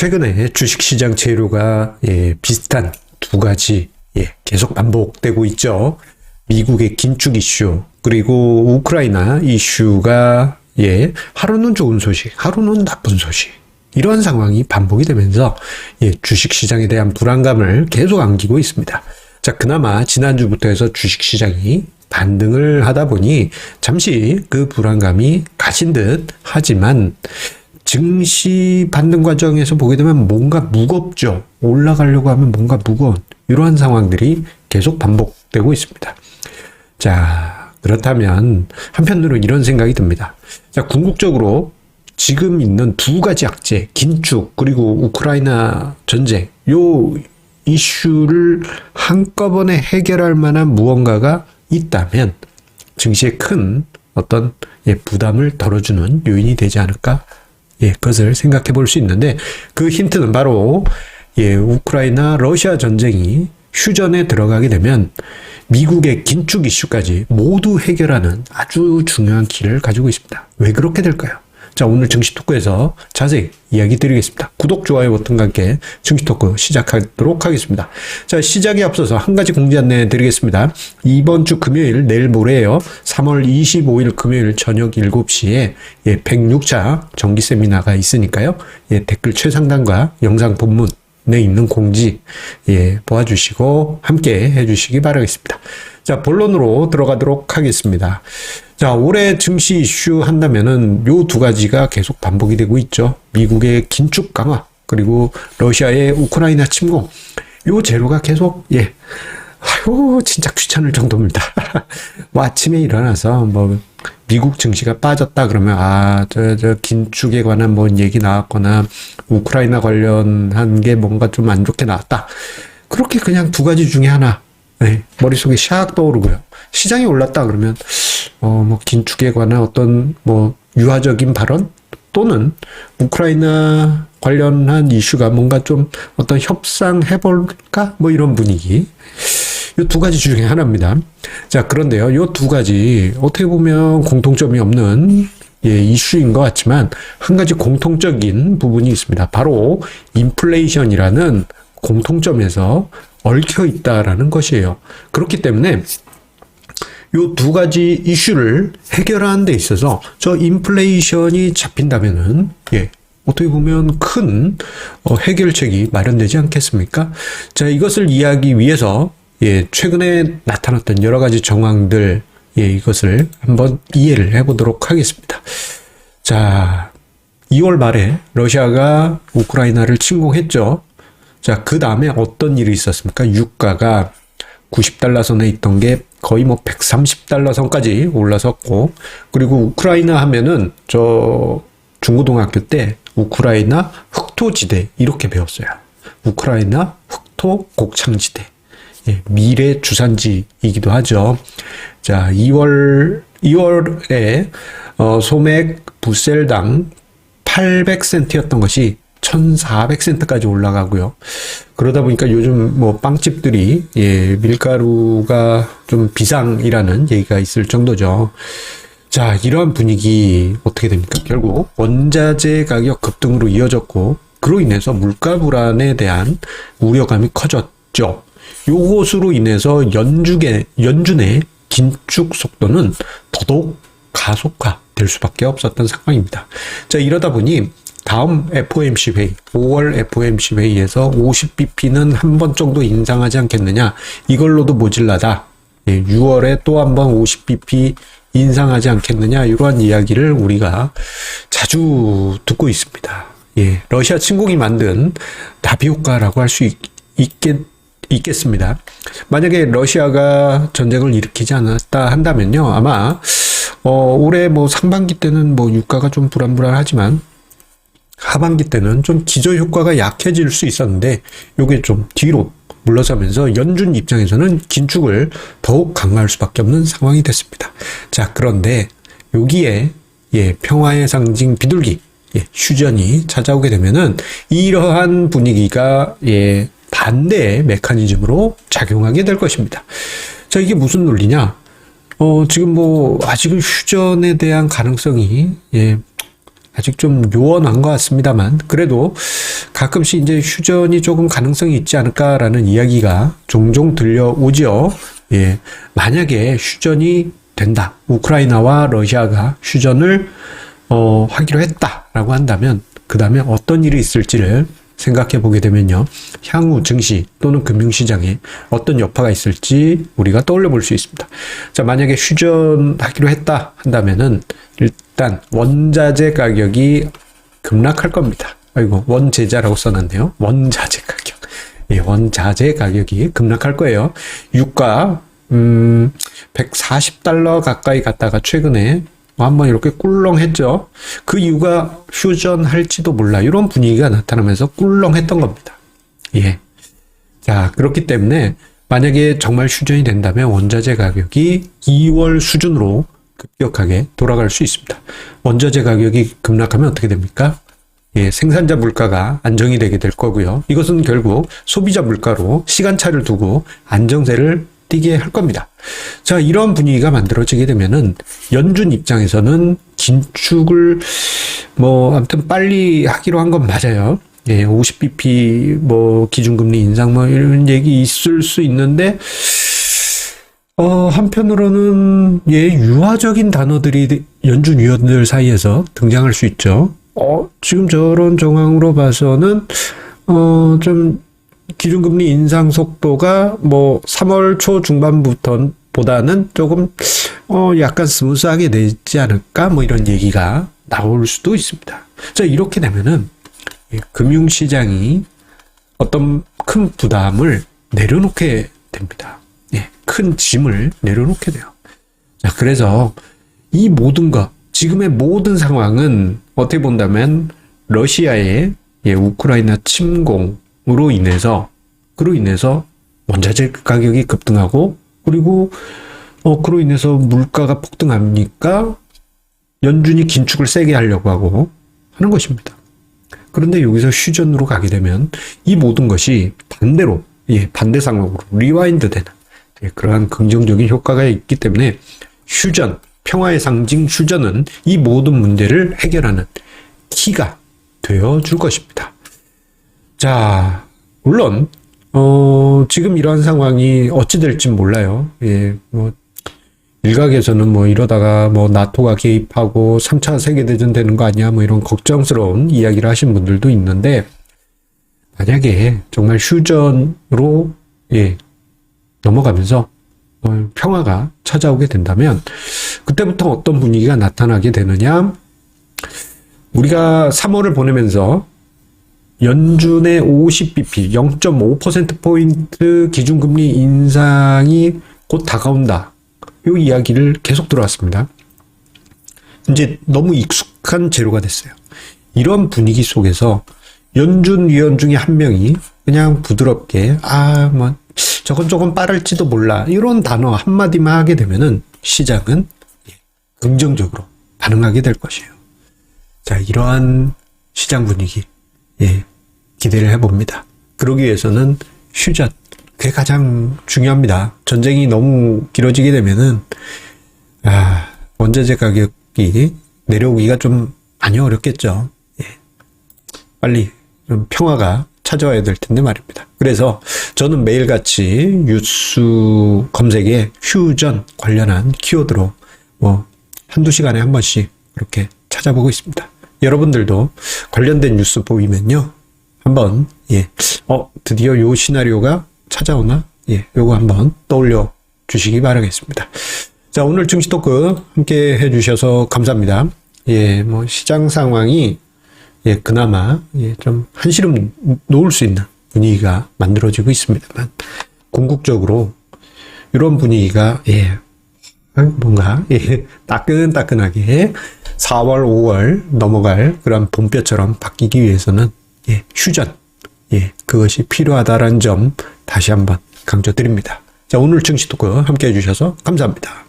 최근에 주식시장 재료가 비슷한 두 가지 계속 반복되고 있죠. 미국의 긴축 이슈 그리고 우크라이나 이슈가 하루는 좋은 소식, 하루는 나쁜 소식 이러한 상황이 반복이 되면서 주식시장에 대한 불안감을 계속 안기고 있습니다. 자, 그나마 지난주부터 해서 주식시장이 반등을 하다 보니 잠시 그 불안감이 가신 듯 하지만 증시 반등 과정에서 보게 되면 뭔가 무겁죠. 올라가려고 하면 뭔가 무거운 이러한 상황들이 계속 반복되고 있습니다. 자, 그렇다면 한편으로 이런 생각이 듭니다. 자, 궁극적으로 지금 있는 두 가지 악재, 긴축 그리고 우크라이나 전쟁 요 이슈를 한꺼번에 해결할 만한 무언가가 있다면 증시에 큰 어떤 부담을 덜어주는 요인이 되지 않을까? 그것을 생각해 볼 수 있는데 그 힌트는 바로 우크라이나 러시아 전쟁이 휴전에 들어가게 되면 미국의 긴축 이슈까지 모두 해결하는 아주 중요한 길을 가지고 있습니다. 왜 그렇게 될까요? 자, 오늘 증시 토크에서 자세히 이야기 드리겠습니다. 구독, 좋아요 버튼과 함께 증시 토크 시작하도록 하겠습니다. 자, 시작에 앞서서 한 가지 공지 안내 드리겠습니다. 이번 주 금요일, 내일 모레요. 3월 25일 금요일 저녁 7시에 106차 정기 세미나가 있으니까요. 댓글 최상단과 영상 본문에 있는 공지 보아주시고 함께 해주시기 바라겠습니다. 자, 본론으로 들어가도록 하겠습니다. 자, 올해 증시 이슈 한다면은 요 두 가지가 계속 반복이 되고 있죠. 미국의 긴축 강화 그리고 러시아의 우크라이나 침공 요 재료가 계속 아유 진짜 귀찮을 정도입니다. 뭐 아침에 일어나서 뭐 미국 증시가 빠졌다 그러면 저 긴축에 관한 뭔 얘기 나왔거나 우크라이나 관련한 게 뭔가 좀 안 좋게 나왔다. 그렇게 그냥 두 가지 중에 하나 머릿속에 샥 떠오르고요. 시장이 올랐다 그러면 뭐 긴축에 관한 어떤 뭐 유화적인 발언 또는 우크라이나 관련한 이슈가 뭔가 좀 어떤 협상해볼까 뭐 이런 분위기. 이 두 가지 중에 하나입니다. 자, 그런데요, 이 두 가지 어떻게 보면 공통점이 없는 이슈인 것 같지만 한 가지 공통적인 부분이 있습니다. 바로 인플레이션이라는 공통점에서 얽혀 있다라는 것이에요. 그렇기 때문에 요 두 가지 이슈를 해결하는 데 있어서 저 인플레이션이 잡힌다면은 어떻게 보면 큰 해결책이 마련되지 않겠습니까? 자, 이것을 이해하기 위해서 최근에 나타났던 여러 가지 정황들 이것을 한번 이해를 해보도록 하겠습니다. 자, 2월 말에 러시아가 우크라이나를 침공했죠. 자, 그 다음에 어떤 일이 있었습니까? 유가가 90달러 선에 있던 게 거의 뭐 130달러 선까지 올라섰고, 그리고 우크라이나 하면은 저 중고등학교 때 우크라이나 흑토지대 이렇게 배웠어요. 우크라이나 흑토 곡창지대. 미래 주산지이기도 하죠. 자, 2월에 소맥 부셀당 800센트였던 것이 1,400센트까지 올라가고요. 그러다 보니까 요즘 뭐 빵집들이 밀가루가 좀 비상이라는 얘기가 있을 정도죠. 자, 이러한 분위기 어떻게 됩니까? 결국 원자재 가격 급등으로 이어졌고 그로 인해서 물가 불안에 대한 우려감이 커졌죠. 요것으로 인해서 연준의 긴축 속도는 더더욱 가속화될 수밖에 없었던 상황입니다. 자, 이러다 보니 다음 FOMC 회의, 5월 FOMC 회의에서 50bp는 한 번 정도 인상하지 않겠느냐. 이걸로도 모질라다. 6월에 또 한 번 50bp 인상하지 않겠느냐. 이러한 이야기를 우리가 자주 듣고 있습니다. 러시아 침공이 만든 나비 효과라고 할 수 있겠습니다. 만약에 러시아가 전쟁을 일으키지 않았다 한다면요. 아마 올해 뭐 상반기 때는 뭐 유가가 좀 불안불안하지만 하반기 때는 좀 기저 효과가 약해질 수 있었는데 요게 좀 뒤로 물러서면서 연준 입장에서는 긴축을 더욱 강화할 수밖에 없는 상황이 됐습니다. 자, 그런데 여기에 평화의 상징 비둘기 휴전이 찾아오게 되면은 이러한 분위기가 반대의 메커니즘으로 작용하게 될 것입니다. 자, 이게 무슨 논리냐? 지금 뭐 아직은 휴전에 대한 가능성이 아직 좀 요원한 것 같습니다만, 그래도 가끔씩 이제 휴전이 조금 가능성이 있지 않을까라는 이야기가 종종 들려오죠. 예. 만약에 휴전이 된다. 우크라이나와 러시아가 휴전을, 하기로 했다라고 한다면, 그 다음에 어떤 일이 있을지를 생각해 보게 되면요. 향후 증시 또는 금융시장에 어떤 여파가 있을지 우리가 떠올려 볼 수 있습니다. 자, 만약에 휴전하기로 했다 한다면은 일단 원자재 가격이 급락할 겁니다. 아이고, 원재자라고 써놨네요. 원자재 가격. 예, 원자재 가격이 급락할 거예요. 유가, 140달러 가까이 갔다가 최근에 한번 이렇게 꿀렁했죠. 그 이유가 휴전할지도 몰라. 이런 분위기가 나타나면서 꿀렁했던 겁니다. 예. 자, 그렇기 때문에 만약에 정말 휴전이 된다면 원자재 가격이 2월 수준으로 급격하게 돌아갈 수 있습니다. 원자재 가격이 급락하면 어떻게 됩니까? 예, 생산자 물가가 안정이 되게 될 거고요. 이것은 결국 소비자 물가로 시간차를 두고 안정세를 띄게 할 겁니다. 자, 이런 분위기가 만들어지게 되면은 연준 입장에서는 긴축을 아무튼 빨리 하기로 한 건 맞아요. 예, 50bp 기준금리 인상 이런 얘기 있을 수 있는데 한편으로는 유화적인 단어들이 연준 위원들 사이에서 등장할 수 있죠. 지금 저런 정황으로 봐서는 좀 기준금리 인상 속도가 3월 초 중반부터보다는 조금 약간 스무스하게 되지 않을까 이런 얘기가 나올 수도 있습니다. 자, 이렇게 되면은 금융시장이 어떤 큰 부담을 내려놓게 됩니다. 예, 큰 짐을 내려놓게 돼요. 자, 그래서 이 모든 것, 지금의 모든 상황은 어떻게 본다면 러시아의 우크라이나 침공으로 인해서 원자재 가격이 급등하고 그리고 그로 인해서 물가가 폭등하니까 연준이 긴축을 세게 하려고 하고 하는 것입니다. 그런데 여기서 휴전으로 가게 되면 이 모든 것이 반대로 반대 상황으로 리와인드 되는 그러한 긍정적인 효과가 있기 때문에 휴전, 평화의 상징 휴전은 이 모든 문제를 해결하는 키가 되어줄 것입니다. 자, 물론 지금 이러한 상황이 어찌 될지 몰라요. 예, 일각에서는 이러다가 나토가 개입하고 3차 세계대전 되는 거 아니야? 이런 걱정스러운 이야기를 하신 분들도 있는데, 만약에 정말 휴전으로, 넘어가면서, 평화가 찾아오게 된다면, 그때부터 어떤 분위기가 나타나게 되느냐? 우리가 3월을 보내면서, 연준의 50bp, 0.5%포인트 기준금리 인상이 곧 다가온다. 이 이야기를 계속 들어왔습니다. 이제 너무 익숙한 재료가 됐어요. 이런 분위기 속에서 연준 위원 중에 한 명이 그냥 부드럽게 저건 조금 빠를지도 몰라 이런 단어 한마디만 하게 되면은 시장은 긍정적으로 반응하게 될 것이에요. 자, 이러한 시장 분위기 기대를 해봅니다. 그러기 위해서는 휴전, 그게 가장 중요합니다. 전쟁이 너무 길어지게 되면은 원자재 가격이 내려오기가 좀 많이 어렵겠죠. 빨리 좀 평화가 찾아와야 될 텐데 말입니다. 그래서 저는 매일같이 뉴스 검색에 휴전 관련한 키워드로 한두 시간에 한 번씩 그렇게 찾아보고 있습니다. 여러분들도 관련된 뉴스 보이면요, 한번 드디어 요 시나리오가 찾아오나? 요거 한번 떠올려 주시기 바라겠습니다. 자, 오늘 증시 토크 함께 해주셔서 감사합니다. 시장 상황이 그나마 좀 한시름 놓을 수 있는 분위기가 만들어지고 있습니다만, 궁극적으로 이런 분위기가 뭔가 따끈따끈하게 4월, 5월 넘어갈 그런 봄볕처럼 바뀌기 위해서는 휴전, 그것이 필요하다라는 점 다시 한번 강조드립니다. 자, 오늘 증시 토크 함께 해주셔서 감사합니다.